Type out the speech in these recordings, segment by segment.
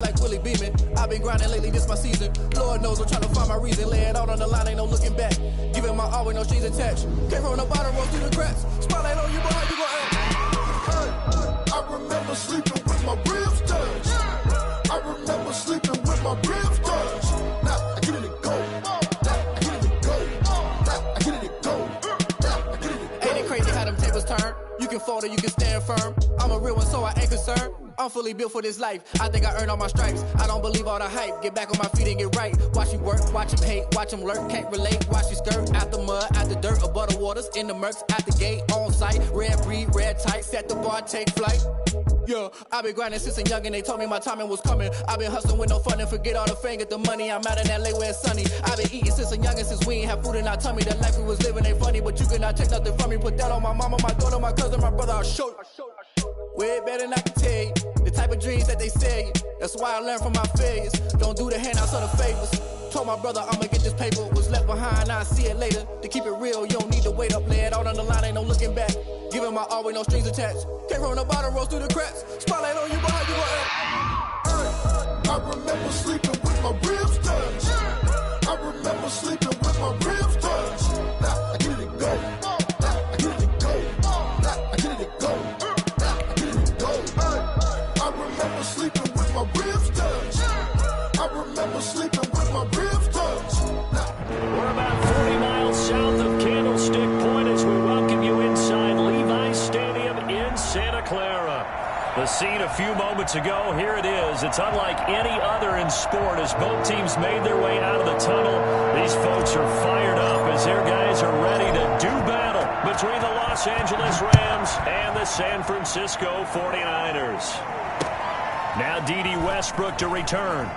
like Willie Beeman. I've been grinding lately, this my season. Lord knows I'm trying to find my reason. Lay it out on the line, ain't no looking back. Giving my all with no strings attached. Came from the bottom, roll through the cracks. Spotlight on you, boy, how you gon' act? I remember sleeping with my ribs touched. I remember sleeping with my ribs touched. Now I get it and go. Now I get it and go. Now I get it and go. Now I get it and go. Ain't it crazy how them tables turn? You can fold or you can stand firm. I'm a real one, so I ain't concerned. I'm fully built for this life. I think I earned all my stripes. I don't believe all the hype. Get back on my feet and get right. Watch you work, watch him hate, watch him lurk. Can't relate, watch you skirt. Out the mud, out the dirt, above the waters, in the murks, at the gate, on site. Red breed, red tight, set the bar, take flight. Yeah, I've been grinding since a youngin'. They told me my timing was coming. I've been hustling with no fun and forget all the fame, get the money. I'm out in LA where it's sunny. I've been eating since a youngin', since we ain't have food in our tummy. The life we was living ain't funny, but you cannot take nothing from me. Put that on my mama, my daughter, my cousin, my brother. I'll show you. Way better than I can tell you. The type of dreams that they sell you. That's why I learned from my failures. Don't do the handouts or the favors. Told my brother I'ma get this paper. Was left behind, I'll see it later. To keep it real, you don't need to wait up. Lay it out on the line, ain't no looking back. Giving my all with no strings attached. Came from the bottom, rose through the cracks. Spotlight on you, boy, how you gon' act? I remember sleeping with my ribs touched. I remember sleeping with my ribs touched. Now I get it and go. Now I get it and go. Now I get it and go. Now I get it and go. I remember sleeping with my ribs touched. I remember sleeping with my ribs touched. We're about 40 miles south of Candlestick Point as we welcome you inside Levi's Stadium in Santa Clara. The scene a few moments ago, here it is. It's unlike any other in sport as both teams made their way out of the tunnel. These folks are fired up as their guys are ready to do battle between the Los Angeles Rams and the San Francisco 49ers. Now D.D. Westbrook to return.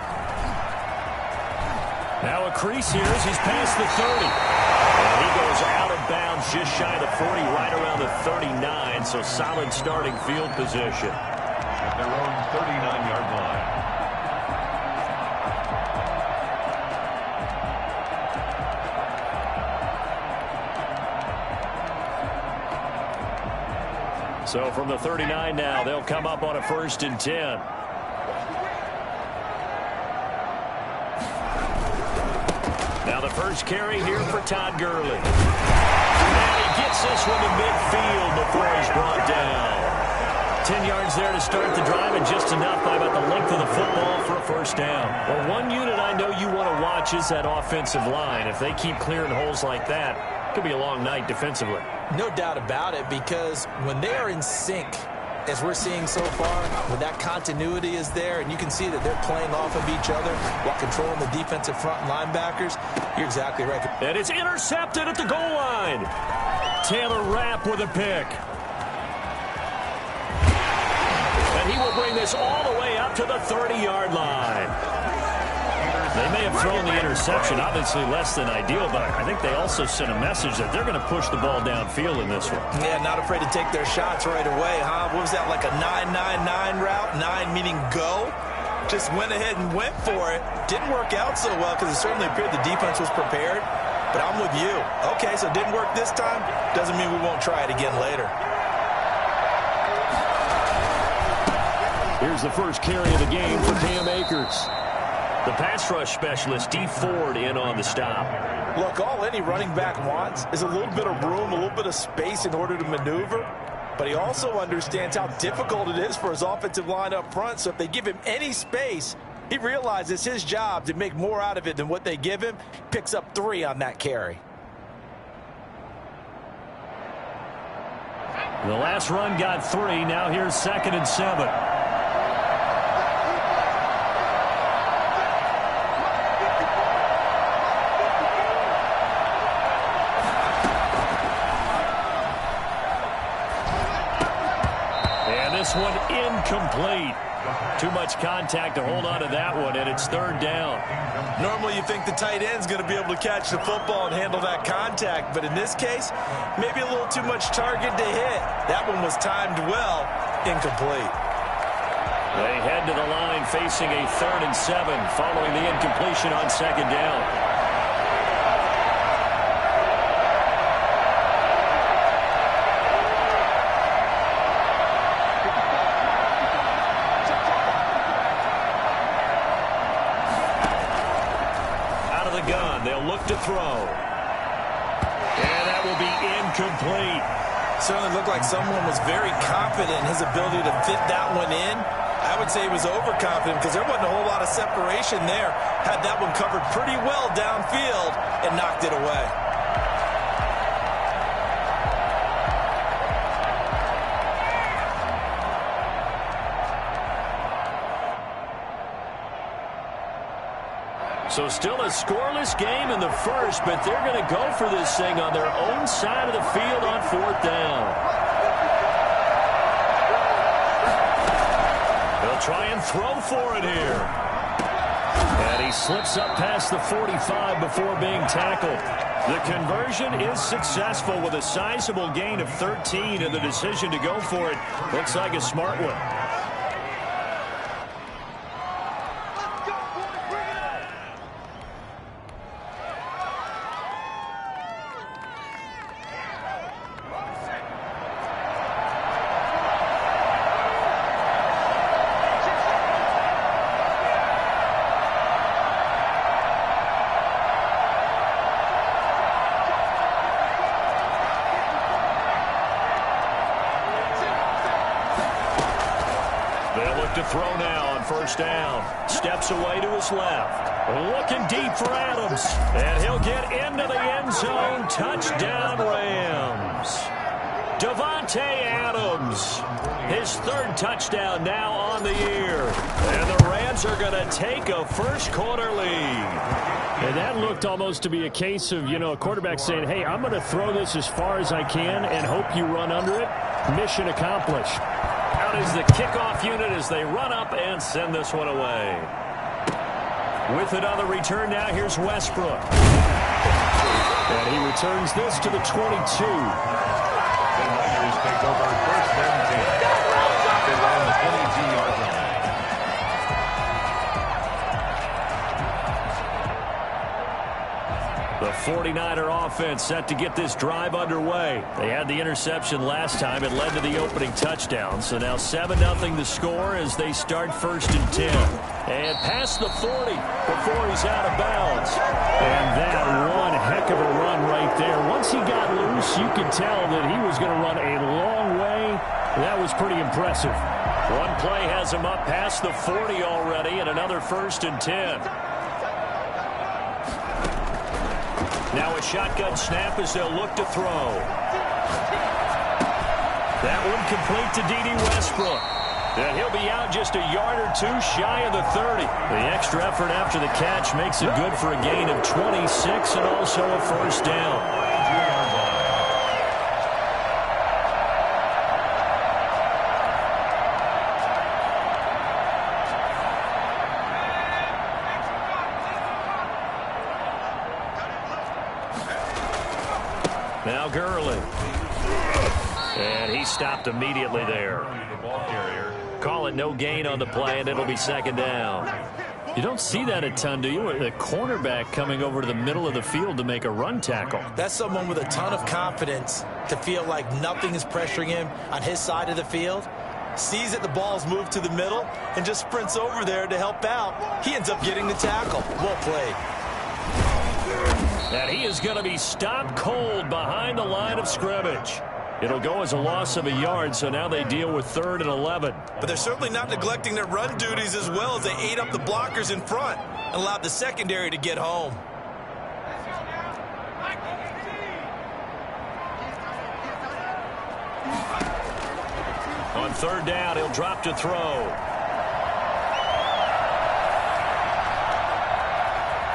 Now a crease here as he's past the 30. And he goes out of bounds just shy of the 40, right around the 39. So solid starting field position. At their own 39-yard line. So from the 39 now, they'll come up on a 1st and 10. Now the first carry here for Todd Gurley. And he gets this one to midfield before he's brought down. 10 yards there to start the drive and just enough by about the length of the football for a 1st down. Well, one unit I know you want to watch is that offensive line. If they keep clearing holes like that, it could be a long night defensively. No doubt about it, because when they are in sync, as we're seeing so far, when that continuity is there and you can see that they're playing off of each other while controlling the defensive front and linebackers, you're exactly right. And it's intercepted at the goal line. Taylor Rapp with a pick. And he will bring this all the way up to the 30-yard line. They may have thrown the interception, obviously less than ideal, but I think they also sent a message that they're going to push the ball downfield in this one. Yeah, not afraid to take their shots right away, huh? What was that, like a 9-9-9 route? 9 meaning go? Just went ahead and went for it. Didn't work out so well because it certainly appeared the defense was prepared. But I'm with you. Okay, so it didn't work this time. Doesn't mean we won't try it again later. Here's the first carry of the game for Cam Akers. The pass rush specialist, Dee Ford, in on the stop. Look, all any running back wants is a little bit of room, a little bit of space in order to maneuver. But he also understands how difficult it is for his offensive line up front. So if they give him any space, he realizes his job to make more out of it than what they give him. Picks up 3 on that carry. The last run got 3. Now here's 2nd and 7. This one incomplete. Too much contact to hold on to that one, and it's 3rd down. Normally you think the tight end's going to be able to catch the football and handle that contact, but in this case, maybe a little too much target to hit. That one was timed well, incomplete. They head to the line facing a 3rd and 7 following the incompletion on 2nd down. the gun. They'll look to throw. And that will be incomplete. Certainly looked like someone was very confident in his ability to fit that one in. I would say he was overconfident because there wasn't a whole lot of separation there. Had that one covered pretty well downfield and knocked it away. So still a scoreless game in the first, but they're going to go for this thing on their own side of the field on 4th down. They'll try and throw for it here. And he slips up past the 45 before being tackled. The conversion is successful with a sizable gain of 13, and the decision to go for it looks like a smart one. To throw now on 1st down. Steps away to his left. Looking deep for Adams. And he'll get into the end zone. Touchdown, Rams. Davante Adams. His 3rd touchdown now on the year. And the Rams are going to take a first-quarter lead. And that looked almost to be a case of, a quarterback saying, hey, I'm going to throw this as far as I can and hope you run under it. Mission accomplished. Out is the kickoff unit as they run up and send this one away. With another return now, here's Westbrook. And he returns this to the 22. The Niners take over 1st and 10. They line the 22-yard line. The 49er offense set to get this drive underway. They had the interception last time. It led to the opening touchdown. So now 7-0 the score as they start 1st and 10. And past the 40 before he's out of bounds. And that one heck of a run right there. Once he got loose, you could tell that he was going to run a long way. That was pretty impressive. One play has him up past the 40 already, and another 1st and 10. Now a shotgun snap as they'll look to throw. That one complete to D.D. Westbrook. And he'll be out just a yard or two shy of the 30. The extra effort after the catch makes it good for a gain of 26 and also a 1st down. Now Gurley. And he stopped immediately there. Call it no gain on the play, and it'll be 2nd down. You don't see that a ton, do you? The cornerback coming over to the middle of the field to make a run tackle. That's someone with a ton of confidence to feel like nothing is pressuring him on his side of the field. Sees that the ball's moved to the middle and just sprints over there to help out. He ends up getting the tackle. Well played. And he is going to be stopped cold behind the line of scrimmage. It'll go as a loss of a yard, so now they deal with 3rd and 11. But they're certainly not neglecting their run duties as well as they ate up the blockers in front and allowed the secondary to get home. On 3rd down, he'll drop to throw.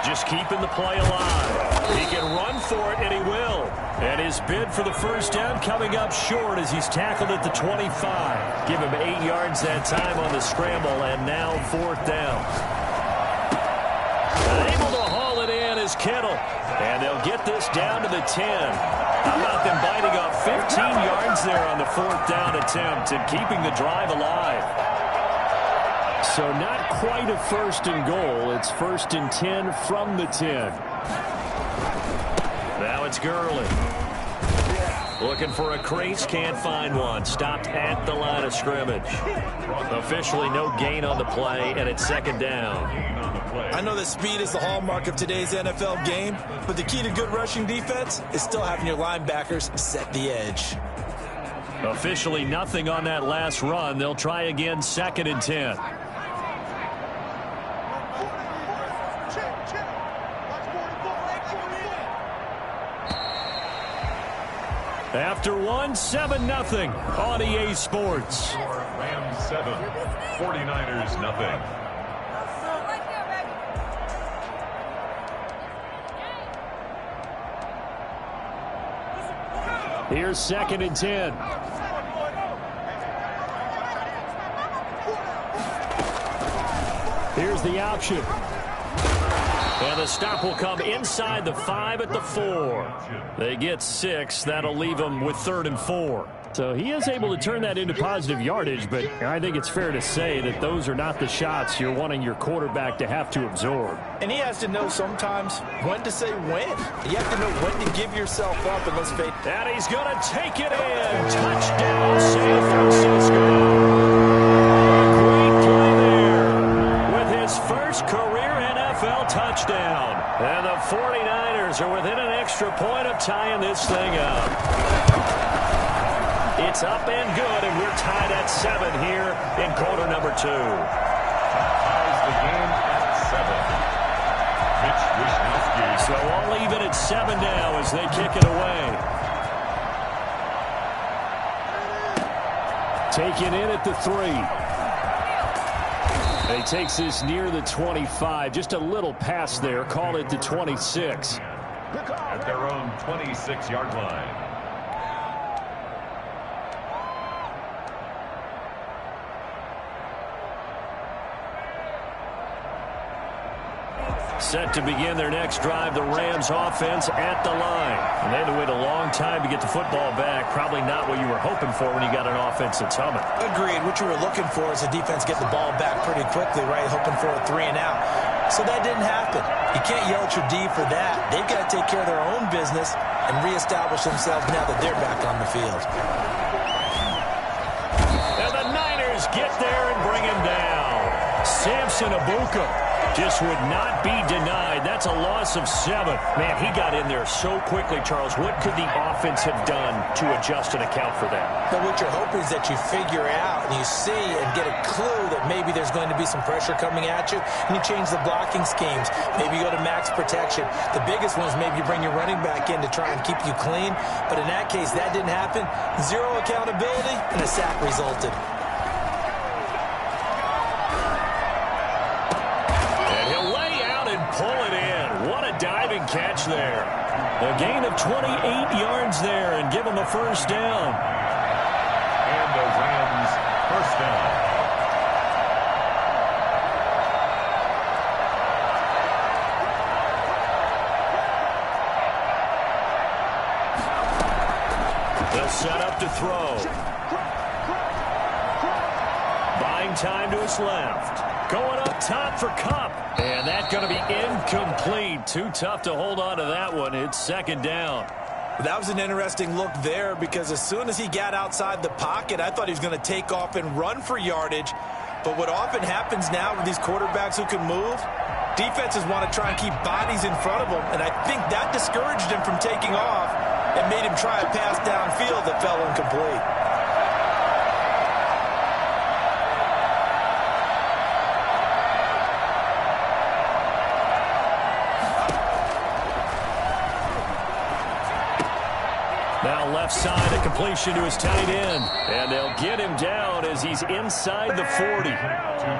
Just keeping the play alive. He can run for it, and he will. And his bid for the 1st down coming up short as he's tackled at the 25. Give him 8 yards that time on the scramble, and now 4th down. And able to haul it in is Kittle. And they'll get this down to the 10. How about them biting off 15 yards there on the 4th down attempt and keeping the drive alive? So not quite a 1st and goal. It's 1st and 10 from the 10. Now it's Gurley. Looking for a crease, can't find one. Stopped at the line of scrimmage. Officially no gain on the play, and it's second down. I know that speed is the hallmark of today's NFL game, but the key to good rushing defense is still having your linebackers set the edge. Officially nothing on that last run. They'll try again, 2nd and 10. After one, 7-0 on EA Sports. Rams 7, 49ers nothing. Here's 2nd and 10. Here's the option. And the stop will come inside the 5 at the 4. They get 6. That'll leave them with 3rd and 4. So he is able to turn that into positive yardage, but I think it's fair to say that those are not the shots you're wanting your quarterback to have to absorb. And he has to know sometimes when to say when. You have to know when to give yourself up and let's face it. And he's going to take it in. Touchdown, San Francisco. Great play there with his first career NFL touchdown. And the 49ers are within an extra point of tying this thing up. It's up and good, and we're tied at 7 here in quarter number 2. Ties the game at 7. Mitch Wisnowski. So all even at 7 now as they kick it away. Taken in at the 3. He takes this near the 25. Just a little pass there. Call it the 26. At their own 26-yard line. Set to begin their next drive, the Rams offense at the line. And they had to wait a long time to get the football back. Probably not what you were hoping for when you got an offense that's humming. Agreed. What you were looking for is the defense get the ball back pretty quickly, right? Hoping for a 3 and out. So that didn't happen. You can't yell at your D for that. They've got to take care of their own business and reestablish themselves now that they're back on the field. And the Niners get there and bring him down. Samson Abuka just would not be denied. That's a loss of 7. Man, he got in there so quickly, Charles. What could the offense have done to adjust and account for that? But what you're hoping is that you figure out and you see and get a clue that maybe there's going to be some pressure coming at you, and you change the blocking schemes. Maybe you go to max protection. The biggest one is maybe you bring your running back in to try and keep you clean. But in that case, that didn't happen. 0 accountability, and a sack resulted. Pull it in. What a diving catch there. A gain of 28 yards there and give them a first down. And the Rams first down. They'll set up to throw. Buying time to his left. Going up top for Kupp. And that's going to be incomplete. Too tough to hold on to that one. It's second down. That was an interesting look there because as soon as he got outside the pocket, I thought he was going to take off and run for yardage. But what often happens now with these quarterbacks who can move, defenses want to try and keep bodies in front of them. And I think that discouraged him from taking off and made him try a pass downfield that fell incomplete. Now left side, a completion to his tight end. And they'll get him down as he's inside the 40.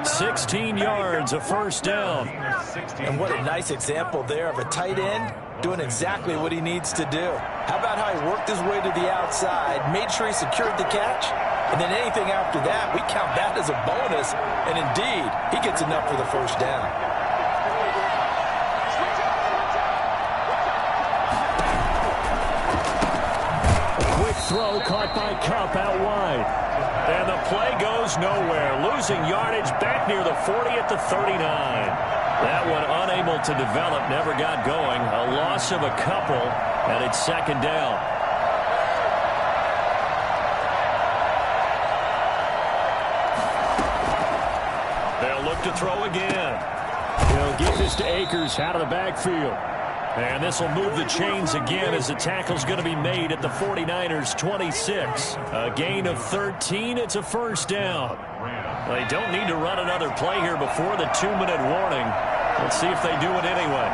16 yards, a first down. And what a nice example there of a tight end doing exactly what he needs to do. How about how he worked his way to the outside, made sure he secured the catch, and then anything after that, we count that as a bonus. And indeed, he gets enough for the first down. Throw caught by Kupp out wide. And the play goes nowhere. Losing yardage back near the 40 at the 39. That one unable to develop, never got going. A loss of a couple, and it's second down. throw again. He'll get this to Akers out of the backfield. And this will move the chains again as the tackle's going to be made at the 49ers 26. A gain of 13. It's a first down. They don't need to run another play here before the 2-minute warning. Let's see if they do it anyway.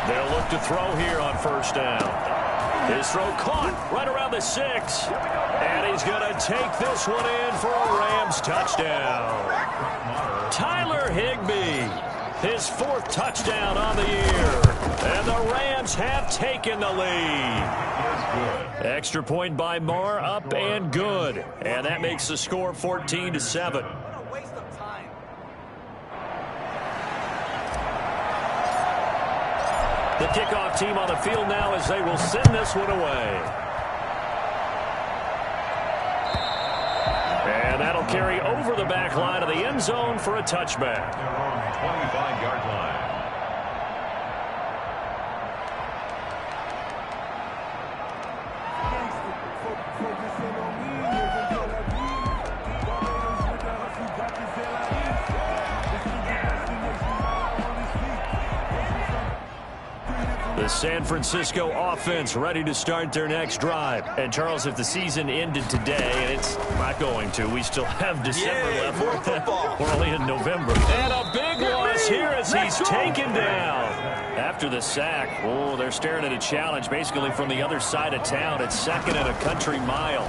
They'll look to throw here on first down. His throw caught right around the 6. And he's going to take this one in for a Rams touchdown. Tyler Higbee, his 4th touchdown on the year. And the Rams have taken the lead. Extra point by Marr, up and good. And that makes the score 14-7. The kickoff team on the field now as they will send this one away. And that'll carry over the back line of the end zone for a touchback. 25-yard line. The San Francisco offense ready to start their next drive. And, Charles, if the season ended today, and it's not going to, we still have December left. More football. We're only in November. And a big loss here as he's taken down. After the sack, oh, they're staring at a challenge basically from the other side of town. It's 2nd and a country mile.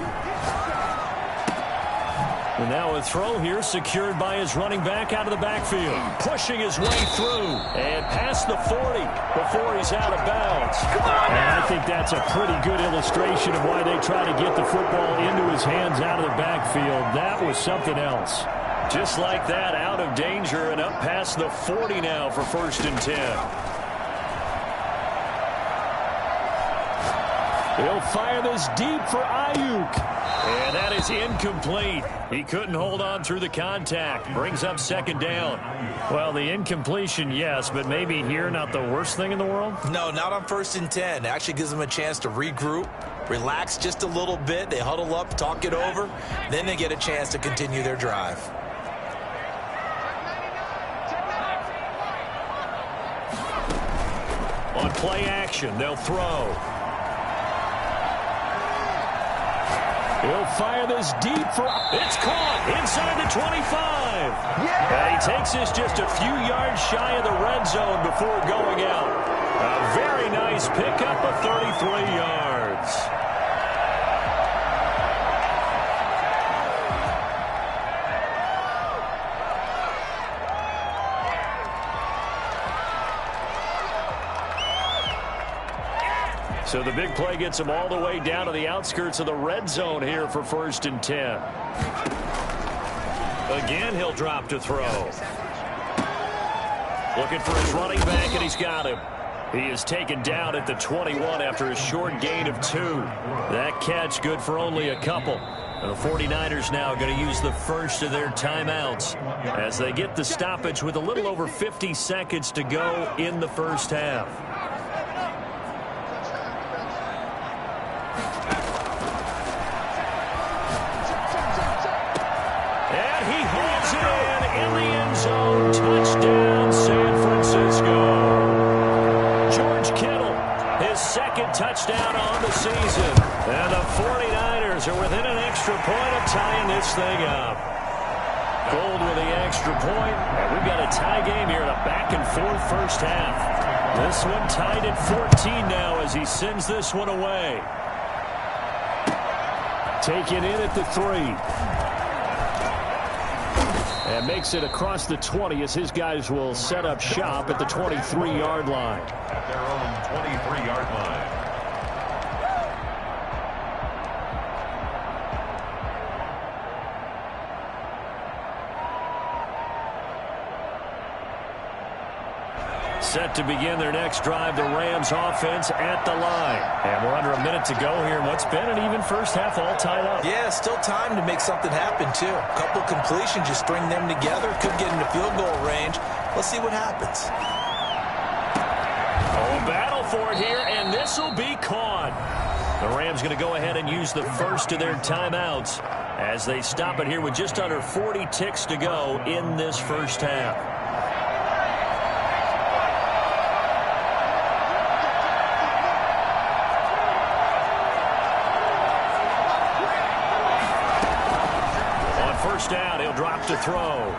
And now a throw here secured by his running back out of the backfield. Pushing his way through and past the 40 before he's out of bounds. And I think that's a pretty good illustration of why they try to get the football into his hands out of the backfield. That was something else. Just like that, out of danger and up past the 40 now for 1st and 10. He'll fire this deep for Ayuk. And that is incomplete. He couldn't hold on through the contact. Brings up 2nd down. Well, the incompletion, yes, but maybe here not the worst thing in the world? No, not on 1st and 10. It actually gives them a chance to regroup, relax just a little bit. They huddle up, talk it over. Then they get a chance to continue their drive. On play action, they'll throw. He'll fire this deep for... It's caught inside the 25. Yeah. And he takes this just a few yards shy of the red zone before going out. A very nice pickup of 33 yards. So the big play gets him all the way down to the outskirts of the red zone here for 1st and 10. Again, he'll drop to throw. Looking for his running back, and he's got him. He is taken down at the 21 after a short gain of 2. That catch good for only a couple. And the 49ers now going to use the first of their timeouts as they get the stoppage with a little over 50 seconds to go in the first half. Touchdown, San Francisco. George Kittle, his 2nd touchdown on the season. And the 49ers are within an extra point of tying this thing up. Gold with the extra point. And we've got a tie game here in a back-and-forth first half. This one tied at 14 now as he sends this one away. Taken in at the 3. And makes it across the 20 as his guys will set up shop at the 23-yard line. At their own 23-yard line. Set to begin their next drive, the Rams offense at the line. And we're under a minute to go here in what's been an even first half, all tied up. Yeah, still time to make something happen, too. A couple completions, you string them together, could get into field goal range. Let's see what happens. Oh, battle for it here, and this will be caught. The Rams going to go ahead and use the first of their timeouts as they stop it here with just under 40 ticks to go in this first half. On first down, he'll drop to throw.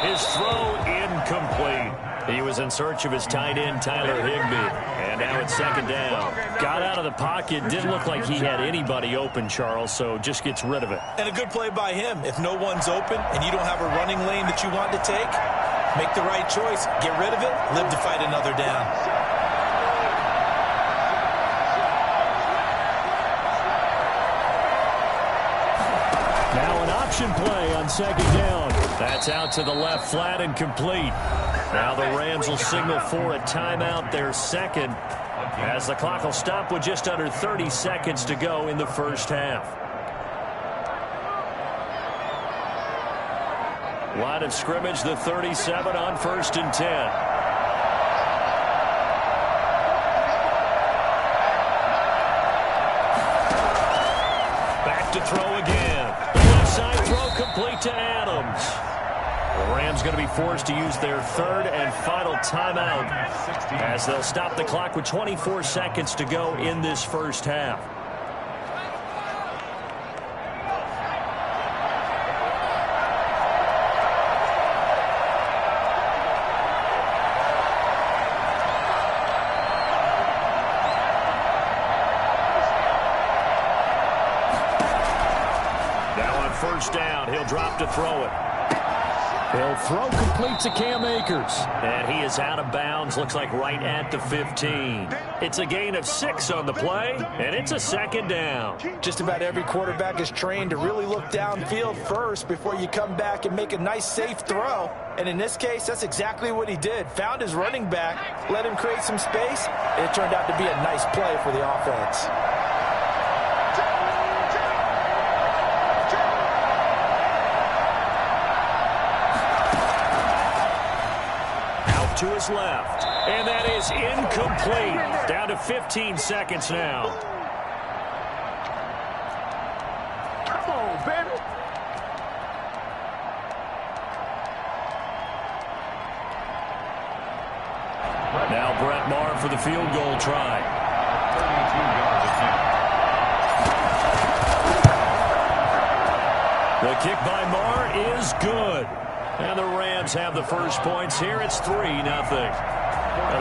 His throw incomplete. He was in search of his tight end, Tyler Higbee. And now it's second down. Got out of the pocket. Didn't look like he had anybody open, Charles, so just gets rid of it. And a good play by him. If no one's open and you don't have a running lane that you want to take, make the right choice. Get rid of it. Live to fight another down. Now an option play on second down. That's out to the left, flat and complete. Now the Rams will signal for a timeout, their second, as the clock will stop with just under 30 seconds to go in the first half. Line of scrimmage, the 37 on 1st and 10. Back to throw again. The left side throw complete to Adams. The Rams going to be forced to use their third and final timeout as they'll stop the clock with 24 seconds to go in this first half. Now on first down, he'll drop to throw it. He'll throw complete to Cam Akers. And he is out of bounds, looks like right at the 15. It's a gain of 6 on the play, and it's a second down. Just about every quarterback is trained to really look downfield first before you come back and make a nice, safe throw. And in this case, that's exactly what he did. Found his running back, let him create some space, and it turned out to be a nice play for the offense. To his left, and that is incomplete. Down to 15 seconds now. Come on, baby. Now Brett Maher for the field goal try. 32 yards attempt. The kick by Maher is good. And the Rams have the first points here. It's 3-0. Now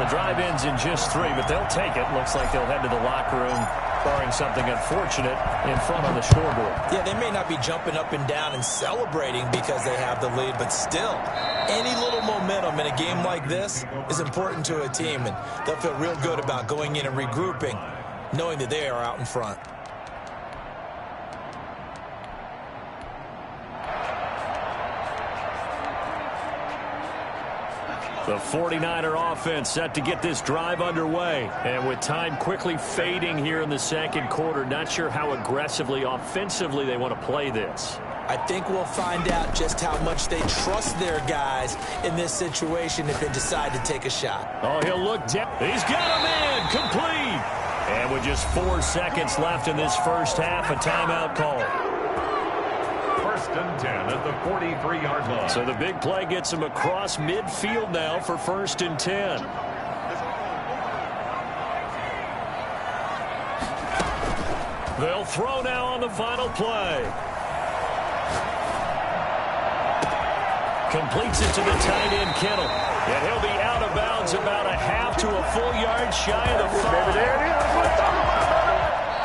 the drive ends in just 3, but they'll take it. Looks like they'll head to the locker room, barring something unfortunate in front on the scoreboard. Yeah, they may not be jumping up and down and celebrating because they have the lead, but still, any little momentum in a game like this is important to a team, and they'll feel real good about going in and regrouping, knowing that they are out in front. The 49er offense set to get this drive underway. And with time quickly fading here in the second quarter, not sure how aggressively, offensively they want to play this. I think we'll find out just how much they trust their guys in this situation if they decide to take a shot. Oh, he'll look down. He's got him in. Complete. And with just 4 seconds left in this first half, a timeout call. 1st and 10 at the 43-yard line. So the big play gets him across midfield now for 1st and 10. They'll throw now on the final play. Completes it to the tight end, Kittle. And he'll be out of bounds about a half to a full yard shy of the 5.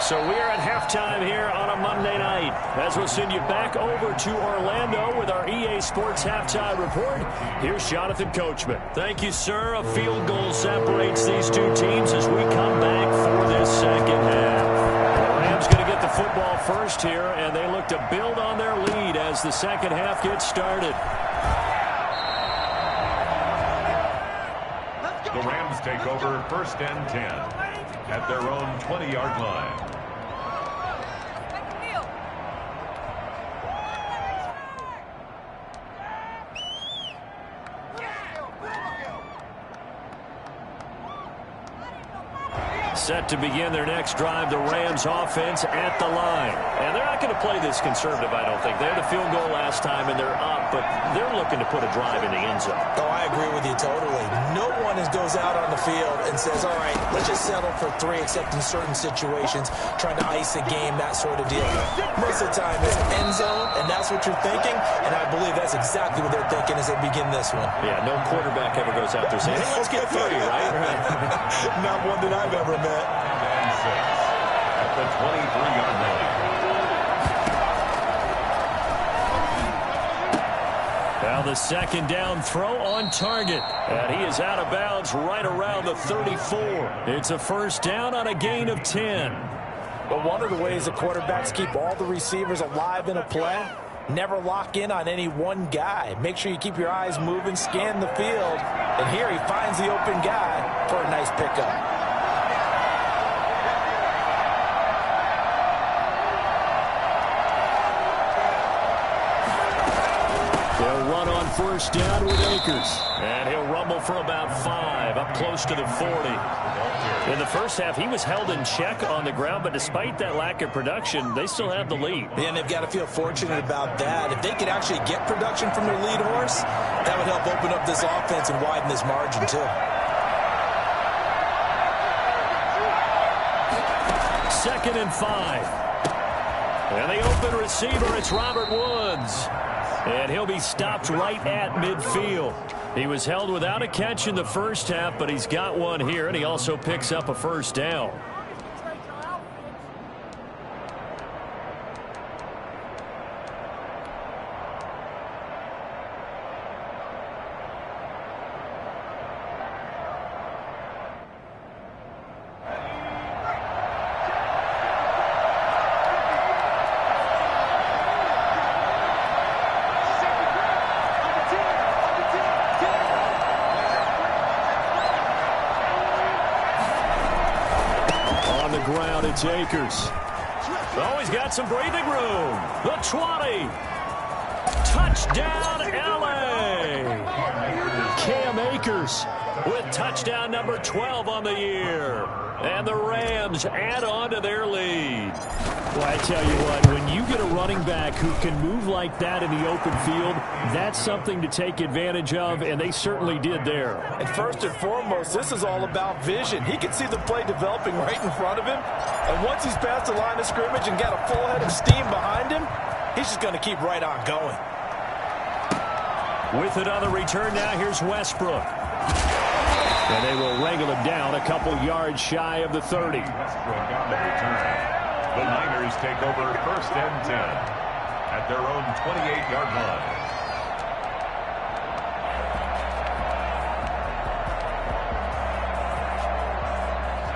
So we are at halftime here on a Monday night. As we'll send you back over to Orlando with our EA Sports Halftime Report, here's Jonathan Coachman. Thank you, sir. A field goal separates these two teams as we come back for this second half. The Rams going to get the football first here, and they look to build on their lead as the second half gets started. The Rams take over 1st and 10 at their own 20-yard line. Set to begin their next drive, the Rams offense at the line. And they're not going to play this conservative, I don't think. They had a field goal last time, and they're up, but they're looking to put a drive in the end zone. Oh, I agree with you totally. No one goes out on the field and says, all right, let's just settle for 3, except in certain situations, trying to ice a game, that sort of deal. Most of the time, it's end zone, and that's what you're thinking, and I believe that's exactly what they're thinking as they begin this one. Yeah, no quarterback ever goes out there saying, hey, let's get 30, right? Not one that I've ever met. And 6 at the 23-yard line. Now the second down throw on target. And he is out of bounds right around the 34. It's a first down on a gain of 10. But one of the ways the quarterbacks keep all the receivers alive in a play, never lock in on any one guy. Make sure you keep your eyes moving, scan the field. And here he finds the open guy for a nice pickup. They'll run on first down with Akers. And he'll rumble for about 5, up close to the 40. In the first half, he was held in check on the ground, but despite that lack of production, they still have the lead. And they've got to feel fortunate about that. If they could actually get production from their lead horse, that would help open up this offense and widen this margin, too. Second and 5. And the open receiver, it's Robert Woods. And he'll be stopped right at midfield. He was held without a catch in the first half, but he's got one here, and he also picks up a first down. Ground, it's Akers. Oh, he's got some breathing room. The 20. Touchdown, L.A. Cam Akers with touchdown number 12 on the year. And the Rams add on to their lead. Well, I tell you what, when you get a running back who can move like that in the open field, that's something to take advantage of, and they certainly did there. And first and foremost, this is all about vision. He can see the play developing right in front of him, and once he's past the line of scrimmage and got a full head of steam behind him, he's just going to keep right on going. With another return now, here's Westbrook. And they will wrangle him down a couple yards shy of the 30. Westbrook on the return. The Niners take over first and 10 at their own 28-yard line.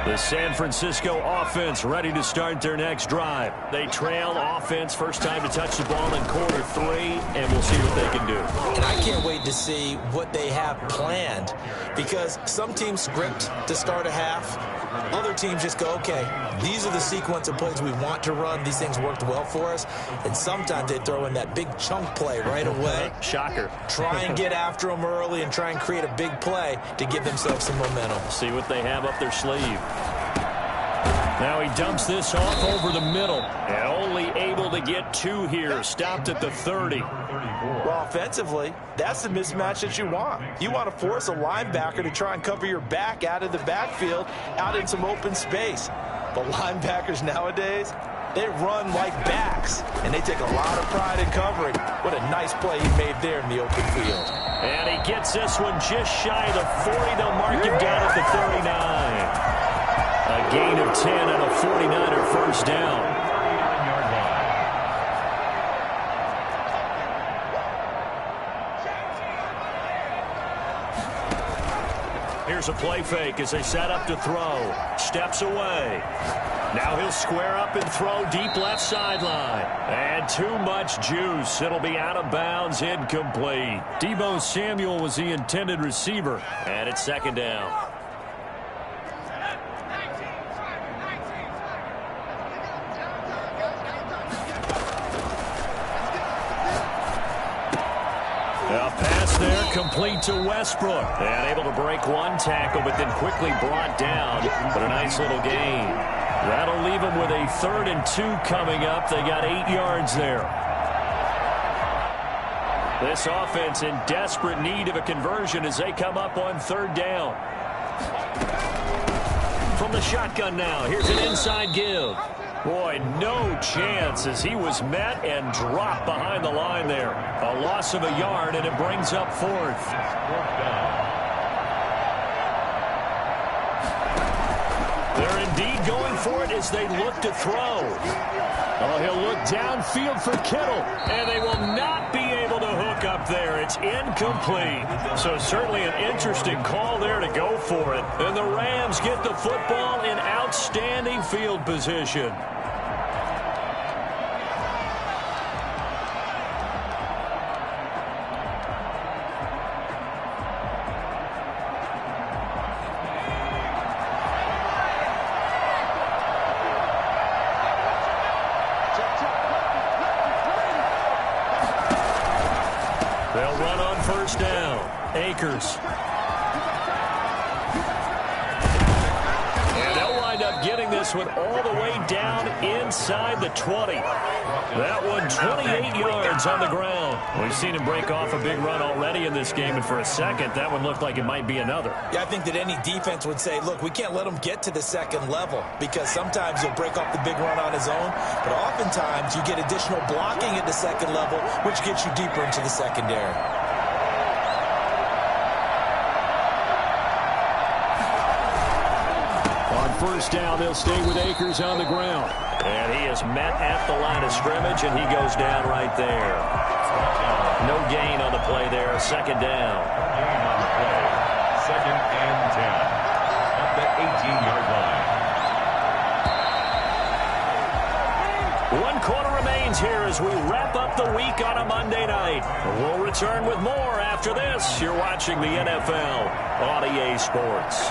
The San Francisco offense ready to start their next drive. They trail offense, first time to touch the ball in quarter 3, and we'll see what they can do. And I can't wait to see what they have planned, because some teams script to start a half. Other teams just go, okay, these are the sequence of plays we want to run. These things worked well for us. And sometimes they throw in that big chunk play right away. Shocker. Try and get after them early and try and create a big play to give themselves some momentum. See what they have up their sleeve. Now he dumps this off over the middle. And only able to get 2 here. Stopped at the 30. Well, offensively, that's the mismatch that you want. You want to force a linebacker to try and cover your back out of the backfield, out in some open space. But linebackers nowadays, they run like backs, and they take a lot of pride in covering. What a nice play he made there in the open field. And he gets this one just shy of the 40. They'll mark him down at the 39. A gain of 10 and a 49er first down. Here's a play fake as they set up to throw. Steps away. Now he'll square up and throw deep left sideline. And too much juice. It'll be out of bounds, incomplete. Deebo Samuel was the intended receiver. And it's second down. A pass there Incomplete to Westbrook. And able to break one tackle, but then quickly brought down. But a nice little gain. That'll leave them with a 3rd and 2 coming up. They got 8 yards there. This offense in desperate need of a conversion as they come up on 3rd down. From the shotgun now, here's an inside give. Boy, no chance as he was met and dropped behind the line there. A loss of a yard, and it brings up 4th. They're indeed going for it as they look to throw. Oh, he'll look downfield for Kittle, and they will not be able to hook up there. It's incomplete. So certainly an interesting call there to go for it. And the Rams get the football in outstanding field position. They'll run on 1st down. Akers. And they'll wind up getting this one all the way down inside the 20. That one 28 yards on the ground. We've seen him break off a big run already in this game, and for a second, that one looked like it might be another. Yeah, I think that any defense would say, look, we can't let him get to the 2nd level because sometimes he'll break off the big run on his own, but oftentimes you get additional blocking at the 2nd level, which gets you deeper into the secondary. On 1st down, they'll stay with Akers on the ground. And he is met at the line of scrimmage, and he goes down right there. No gain on the play there. 2nd down. Gain on the play. 2nd and 10. At the 18-yard line. 1 quarter remains here as we wrap up the week on a Monday night. We'll return with more after this. You're watching the NFL on EA Sports.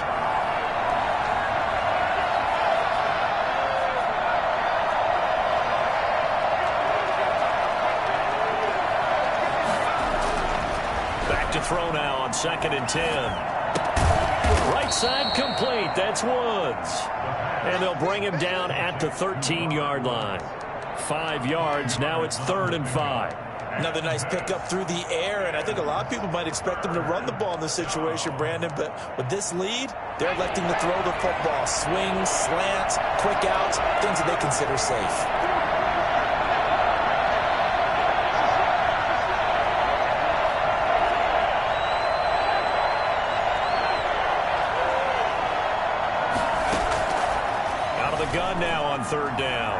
To throw now on 2nd and 10. Right side complete. That's Woods. And they'll bring him down at the 13-yard line. 5 yards. Now it's 3rd and 5. Another nice pickup through the air, and I think a lot of people might expect them to run the ball in this situation, Brandon, but with this lead, they're electing to throw the football. Swings, slants, quick outs, things that they consider safe. Gun now on 3rd down.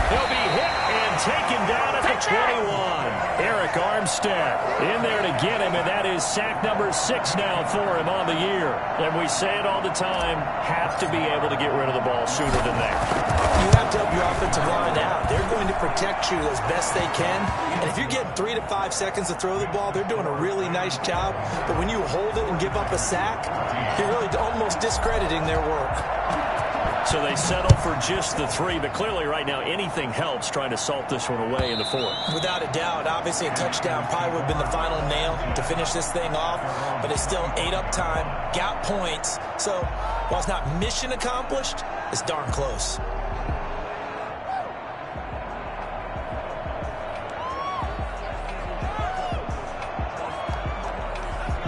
He'll be hit and taken down at the 21. Eric Armstead in there to get him, and that is sack number 6 now for him on the year. And we say it all the time, have to be able to get rid of the ball sooner than that. You have to help your offensive line out. They're going to protect you as best they can. And if you're getting 3 to 5 seconds to throw the ball, they're doing a really nice job. But when you hold it and give up a sack, you're really almost discrediting their work. So they settle for just the 3, but clearly right now anything helps trying to salt this one away in the 4th. Without a doubt, obviously a touchdown probably would have been the final nail to finish this thing off, but it's still an 8-up time, got points, so while it's not mission accomplished, it's darn close.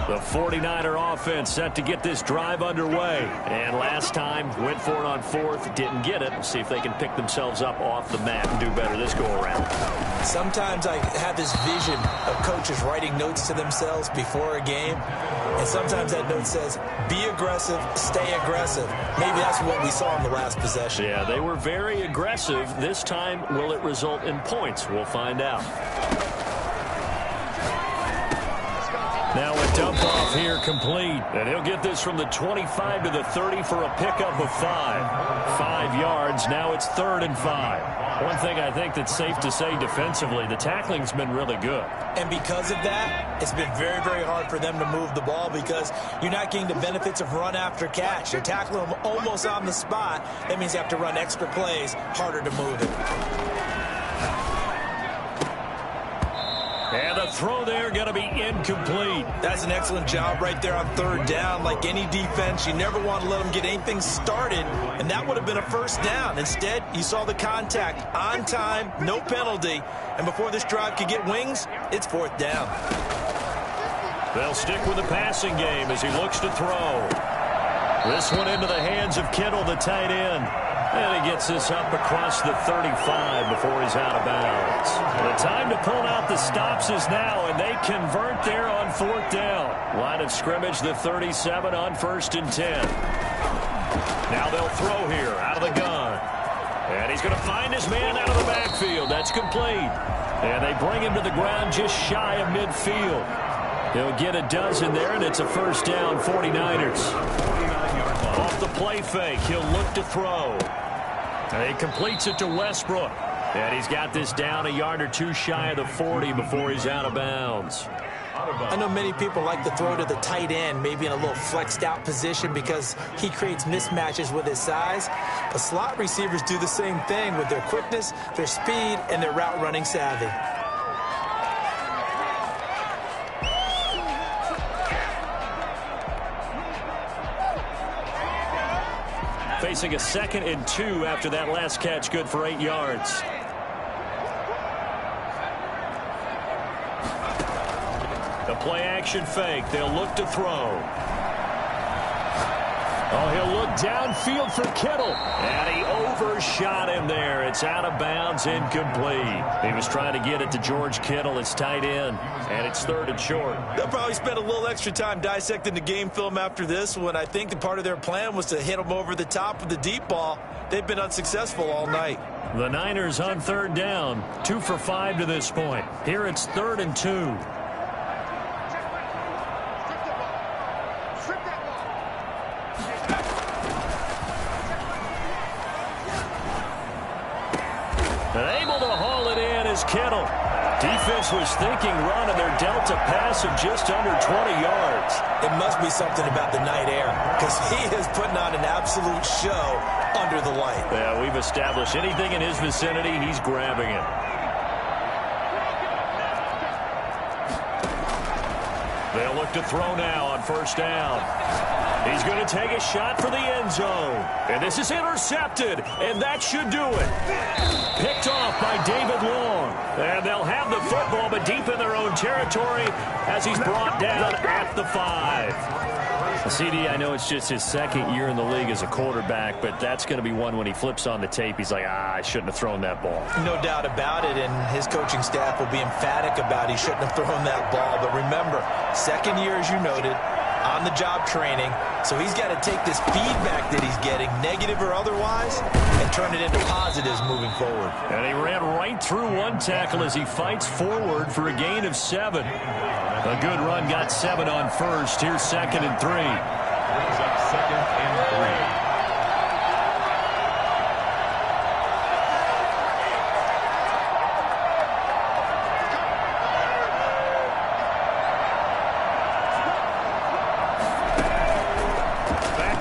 The 49er offense set to get this drive underway. And last time, went for it on 4th, didn't get it. We'll see if they can pick themselves up off the mat and do better this go-around. Sometimes I have this vision of coaches writing notes to themselves before a game. And sometimes that note says, be aggressive, stay aggressive. Maybe that's what we saw in the last possession. Yeah, they were very aggressive. This time, will it result in points? We'll find out. Now a dump off here complete. And he'll get this from the 25 to the 30 for a pickup of 5. 5 yards. Now it's 3rd and 5. One thing I think that's safe to say defensively, the tackling's been really good. And because of that, it's been very, very hard for them to move the ball because you're not getting the benefits of run after catch. You're tackling them almost on the spot. That means you have to run extra plays, harder to move it. And the throw there going to be incomplete. That's an excellent job right there on third down. Like any defense, you never want to let them get anything started, and that would have been a first down. Instead, you saw the contact on time, no penalty, and before this drive could get wings, it's fourth down. They'll stick with the passing game as he looks to throw. This one into the hands of Kittle, the tight end. And he gets this up across the 35 before he's out of bounds. The time to pull out the stops is now, and they convert there on fourth down. Line of scrimmage, the 37 on 1st and 10. Now they'll throw here out of the gun. And he's going to find his man out of the backfield. That's complete. And they bring him to the ground just shy of midfield. He'll get a dozen there, and it's a first down, 49ers. Off the play fake, he'll look to throw. And he completes it to Westbrook. And he's got this down a yard or two shy of the 40 before he's out of bounds. I know many people like to throw to the tight end, maybe in a little flexed out position because he creates mismatches with his size. But slot receivers do the same thing with their quickness, their speed, and their route running savvy. Facing a 2nd and 2 after that last catch, good for 8 yards. The play action fake. They'll look to throw. Oh, he'll look downfield for Kittle. And he overshot him there. It's out of bounds, incomplete. He was trying to get it to George Kittle, his tight end. And it's 3rd and short. They'll probably spend a little extra time dissecting the game film after this one. I think the part of their plan was to hit him over the top with the deep ball. They've been unsuccessful all night. The Niners on 3rd down. 2 for 5 to this point. Here it's 3rd and 2. And able to haul it in is Kittle. Defense was thinking run, and they're dealt a pass of just under 20 yards. It must be something about the night air, because he is putting on an absolute show under the light. Yeah, we've established anything in his vicinity, he's grabbing it. They'll look to throw now on 1st down. He's going to take a shot for the end zone. And this is intercepted, and that should do it. Picked off by David Long. And they'll have the football, but deep in their own territory as he's brought down at the 5. CD, I know it's just his 2nd year in the league as a quarterback, but that's going to be one when he flips on the tape. He's like, I shouldn't have thrown that ball. No doubt about it, and his coaching staff will be emphatic about he shouldn't have thrown that ball. But remember, 2nd year, as you noted, on-the-job training, so he's got to take this feedback that he's getting, negative or otherwise, and turn it into positives moving forward. And he ran right through one tackle as he fights forward for a gain of 7. A good run, got 7 on 1st. Here's 2nd and 3. Brings up 2nd and 3.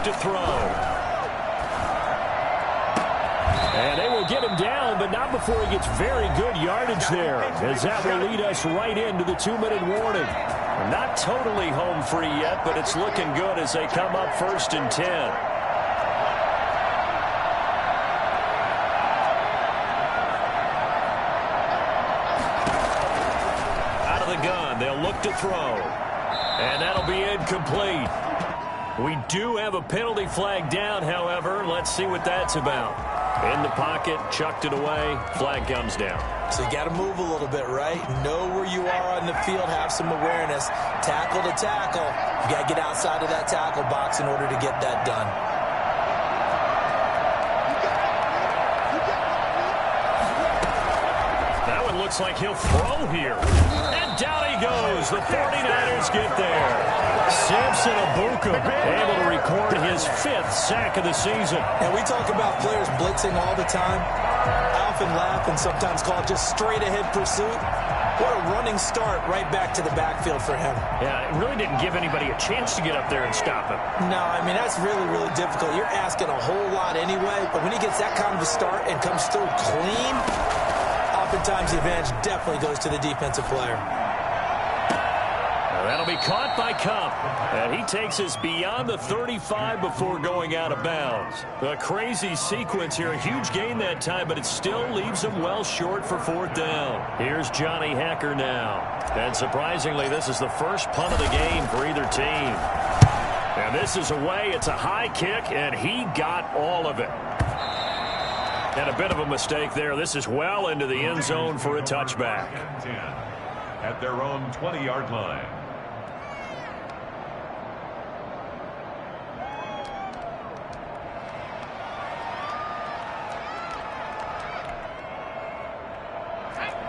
To throw. And they will get him down, but not before he gets very good yardage there, as that will lead us right into the 2-minute warning. Not totally home free yet, but it's looking good as they come up 1st and 10. Out of the gun, they'll look to throw. And that'll be incomplete. We do have a penalty flag down, however. Let's see what that's about. In the pocket, chucked it away, flag comes down. So you got to move a little bit, right? Know where you are on the field, have some awareness. Tackle to tackle. You got to get outside of that tackle box in order to get that done. That one looks like he'll throw here. And down he goes. The 49ers get there. Samson Abuka able to record his 5th sack of the season. And we talk about players blitzing all the time. I often laugh and sometimes call it just straight-ahead pursuit. What a running start right back to the backfield for him. Yeah, it really didn't give anybody a chance to get up there and stop him. No, I mean, that's really, really difficult. You're asking a whole lot anyway, but when he gets that kind of a start and comes through clean, oftentimes the advantage definitely goes to the defensive player. That'll be caught by Kupp. And he takes us beyond the 35 before going out of bounds. A crazy sequence here. A huge gain that time, but it still leaves him well short for 4th down. Here's Johnny Hekker now. And surprisingly, this is the first punt of the game for either team. And this is away. It's a high kick, and he got all of it. And a bit of a mistake there. This is well into the end zone for a touchback. At their own 20-yard line.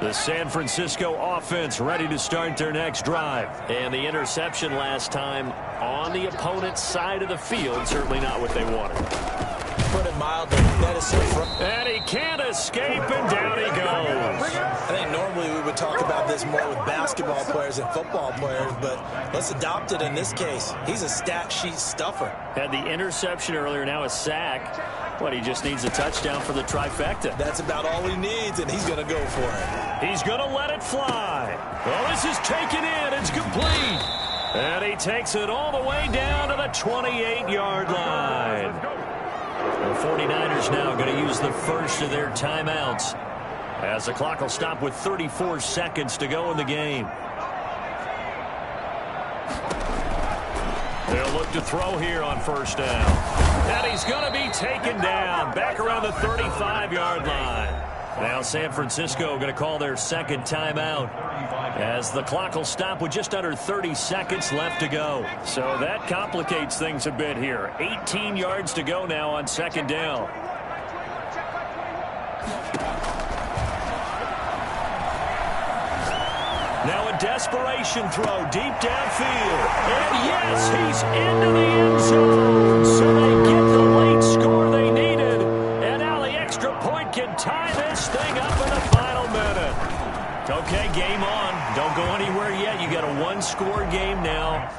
The San Francisco offense ready to start their next drive. And the interception last time on the opponent's side of the field, certainly not what they wanted. Put it mildly, that is so and he can't escape, and down he goes. I think normally we would talk about this more with basketball players and football players, but let's adopt it in this case. He's a stat sheet stuffer. Had the interception earlier, now a sack. What, he just needs a touchdown for the trifecta. That's about all he needs, and he's going to go for it. He's going to let it fly. Well, this is taken in. It's complete. And he takes it all the way down to the 28-yard line. The 49ers now going to use the first of their timeouts as the clock will stop with 34 seconds to go in the game. They'll look to throw here on 1st down. And he's going to be taken down back around the 35-yard line. Now San Francisco going to call their second timeout as the clock will stop with just under 30 seconds left to go. So that complicates things a bit here. 18 yards to go now on 2nd down. Now a desperation throw deep downfield. And yes, he's into the end zone. So they get the late score they needed. And now the extra point can tie this thing up in the final minute. Okay, game on. Don't go anywhere yet. You got a one-score game now.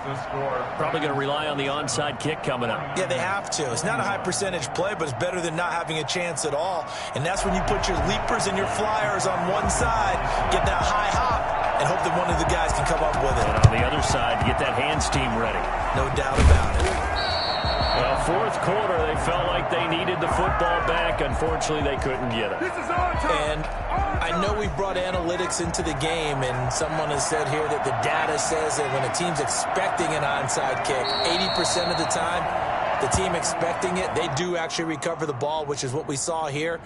Probably going to rely on the onside kick coming up. Yeah, they have to. It's not a high-percentage play, but it's better than not having a chance at all. And that's when you put your leapers and your flyers on one side, get that high hop, and hope that one of the guys can come up with it. And on the other side, get that hands team ready. No doubt about it. Well, 4th quarter, they felt like they needed the football back. Unfortunately, they couldn't get it. And I know we brought analytics into the game, and someone has said here that the data says that when a team's expecting an onside kick, 80% of the time, the team expecting it, they do actually recover the ball, which is what we saw here.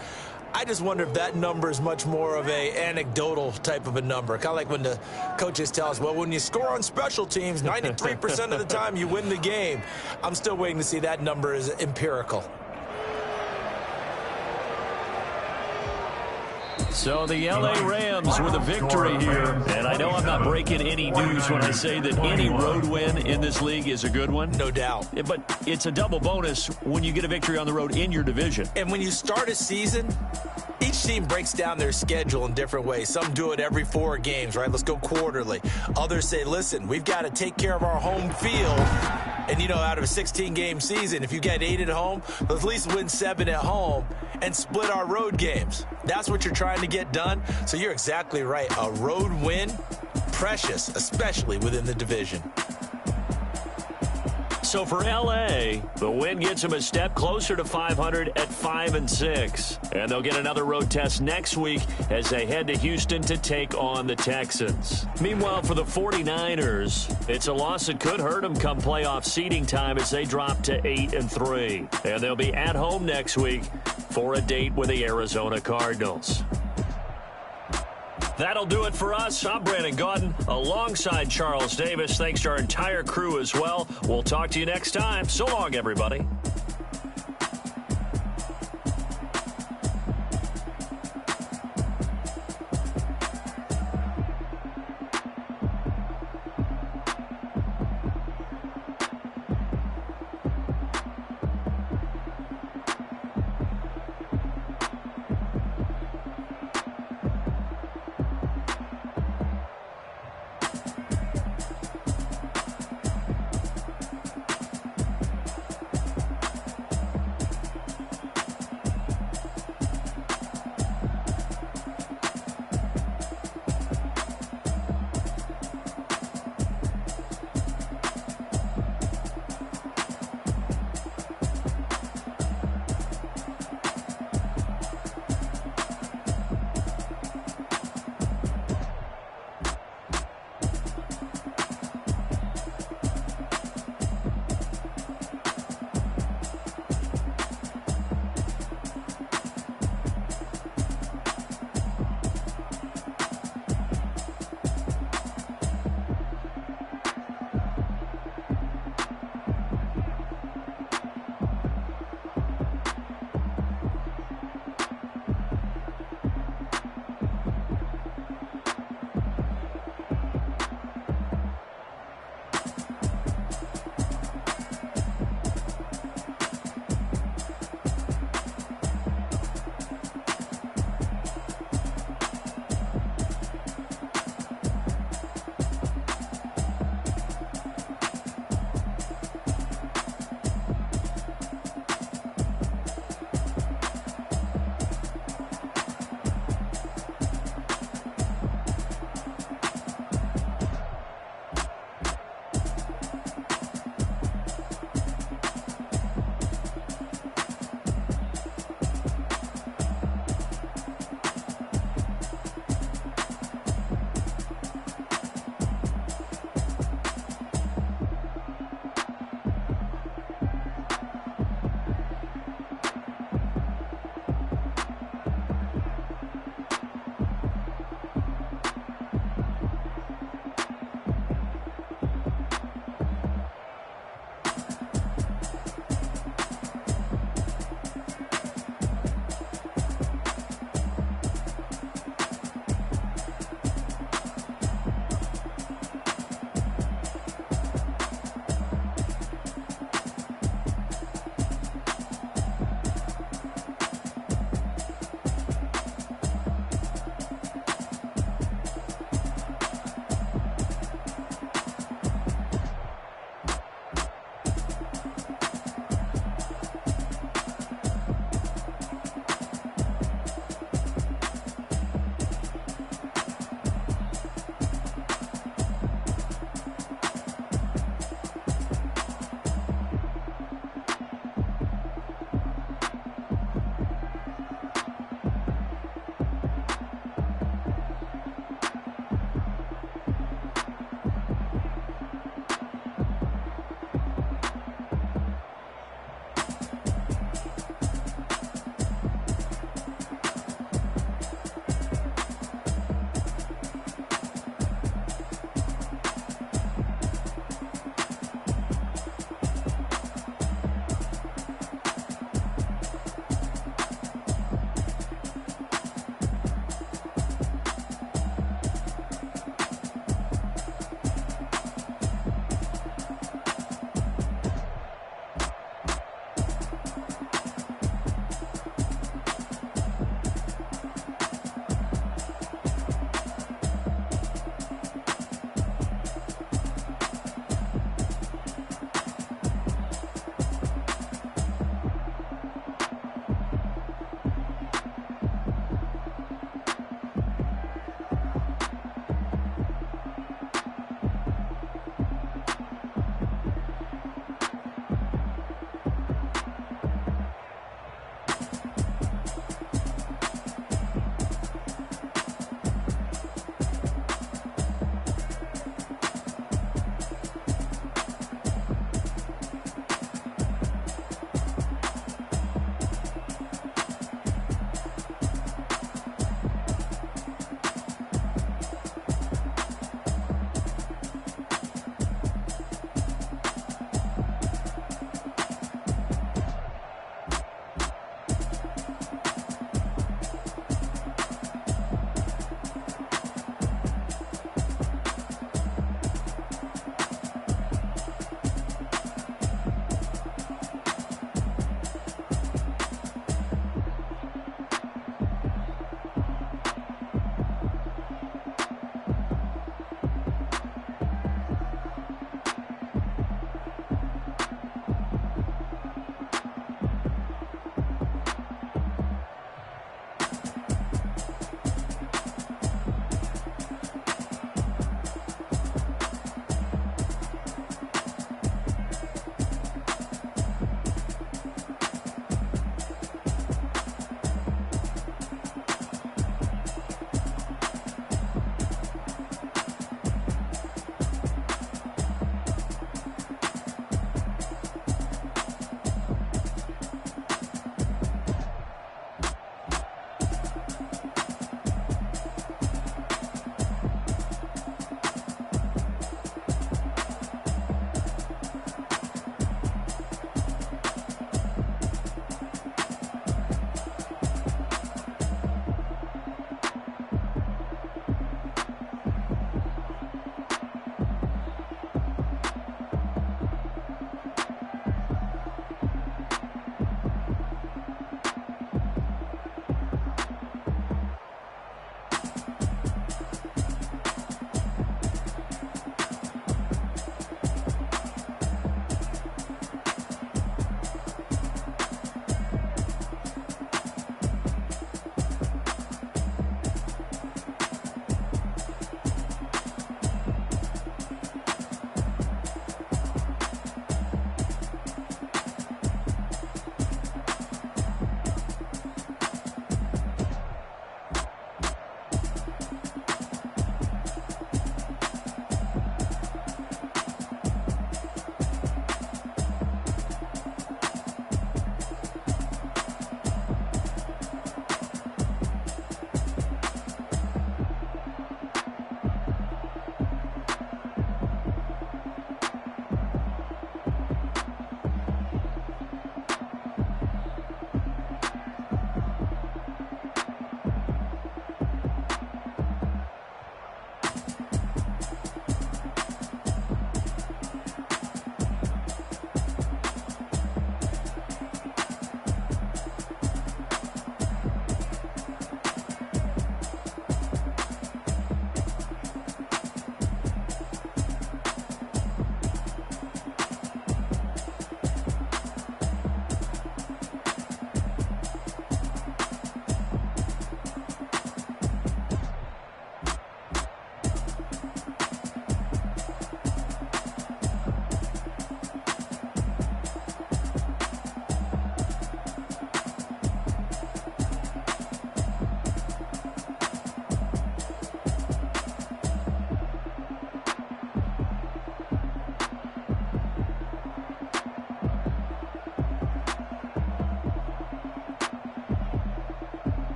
I just wonder if that number is much more of a anecdotal type of a number. Kind of like when the coaches tell us, well, when you score on special teams, 93% of the time you win the game. I'm still waiting to see that number is empirical. So the L.A. Rams with a victory here. And I know I'm not breaking any news when I say that any road win in this league is a good one. No doubt. But it's a double bonus when you get a victory on the road in your division. And when you start a season, each team breaks down their schedule in different ways. Some do it every 4 games, right? Let's go quarterly. Others say, listen, we've got to take care of our home field. And, you know, out of a 16-game season, if you get 8 at home, let's at least win 7 at home and split our road games. That's what you're trying to get done. So you're exactly right. A road win, precious, especially within the division. So for L.A., the win gets them a step closer to 500 at 5-6. And they'll get another road test next week as they head to Houston to take on the Texans. Meanwhile, for the 49ers, it's a loss that could hurt them come playoff seeding time as they drop to 8-3. And they'll be at home next week for a date with the Arizona Cardinals. That'll do it for us. I'm Brandon Gaudin alongside Charles Davis. Thanks to our entire crew as well. We'll talk to you next time. So long, everybody.